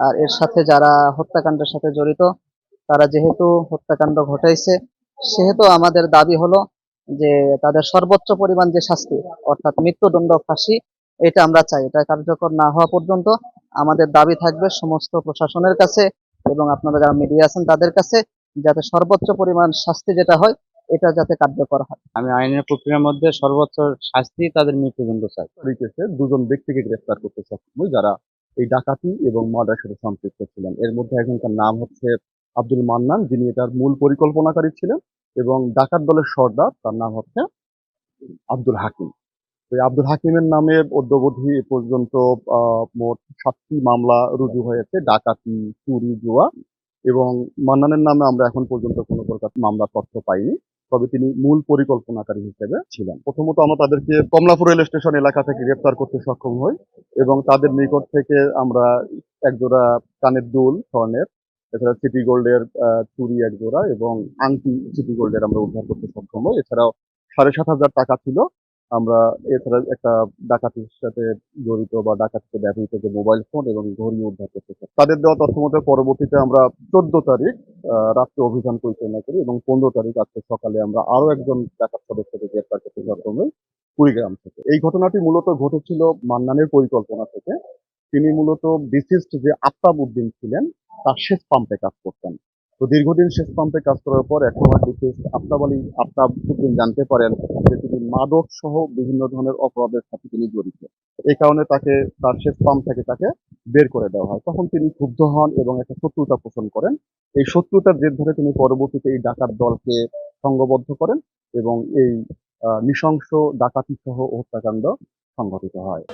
আর এর সাথে যারা হত্যাকাণ্ডের সাথে জড়িত, তারা যেহেতু হত্যাকাণ্ড ঘটাইছে, সেহেতু আমাদের দাবি হলো যে তাদের সর্বোচ্চ পরিমাণ যে শাস্তি, অর্থাৎ মৃত্যুদণ্ড, ফাঁসি, এটা আমরা চাই। এটা কার্যকর না হওয়া পর্যন্ত আমাদের দাবি থাকবে সমস্ত প্রশাসনের কাছে এবং আপনারা যারা মিডিয়া আছেন তাদের কাছে, যাতে সর্বোচ্চ পরিমাণ শাস্তি যেটা হয় এটা যাতে কার্যকর হয়। আমি আইনের প্রক্রিয়ার মধ্যে সর্বোচ্চ শাস্তি তাদের মৃত্যুদণ্ড চাই। রিকেশে দুজন ব্যক্তিকে গ্রেফতার করতে সক্ষম হই যারা এই ডাকাতি এবং মার্ডারের সাথে সম্পৃক্ত ছিলেন। এর মধ্যে একজনকার নাম হচ্ছে আব্দুল মান্নান, যিনি এটার মূল পরিকল্পনাকারী ছিলেন, এবং ডাকাত দলের সর্দার, তার নাম হচ্ছে আব্দুল হাকিম। তো এই আব্দুল হাকিমের নামে অদ্যাবধি এ পর্যন্ত মোট 7টি মামলা রুজু হয়েছে, ডাকাতি, চুরি, জুয়া, এবং মান্নানের নামে আমরা এখন পর্যন্ত কোনো প্রকার মামলা তথ্য পাইনি। তবে তিনি মূল পরিকল্পনাকারী হিসেবে ছিলেন। প্রথমত আমরা তাদেরকে কমলাপুর রেল স্টেশন এলাকা থেকে গ্রেফতার করতে সক্ষম হই এবং তাদের নিকট থেকে আমরা একজোড়া কানের দুল স্বর্ণের, এছাড়া সিটি গোল্ডের চুড়ি একজোড়া এবং আংটি সিটি গোল্ডের আমরা উদ্ধার করতে সক্ষম হই। এছাড়াও 7,500 টাকা ছিল। আমরা এছাড়া একটা ডাকাতির সাথে জড়িত বা ডাকাতিতে ব্যবহৃত যে মোবাইল ফোন এবং ঘড়ি উদ্ধার করতে চাই। তাদের দেওয়া তথ্য মতে পরবর্তীতে আমরা 14 তারিখ রাত্রে অভিযান পরিচালনা করি এবং 15 তারিখ আজকে সকালে আমরা আরো একজন ডাকাত সদস্যকে গ্রেফতার করতে সক্ষম হই কুড়িগ্রাম থেকে। এই ঘটনাটি মূলত ঘটেছিল মান্নানের পরিকল্পনা থেকে। তিনি মূলত ডিসিজড যে আফতাব উদ্দিন ছিলেন, তার সেচ পাম্পে কাজ করতেন। তো দীর্ঘদিন সেচ পাম্পে কাজ করার পর একসময় ডিসিজড আফতাব উদ্দিন জানতে পারেন যে তিনি মাদক সহ বিভিন্ন ধরনের অপরাধের সাথে তিনি জড়িত। এই কারণে তাকে তার সেচ পাম্প থেকে তাকে বের করে দেওয়া হয়। তখন তিনি ক্ষুব্ধ হন এবং একটা শত্রুতা পোষণ করেন। এই শত্রুতার জের ধরে তিনি পরবর্তীতে এই ডাকাত দলকে সংঘবদ্ধ করেন এবং এই নৃশংস ডাকাতি সহ হত্যাকাণ্ড সংঘটিত হয়।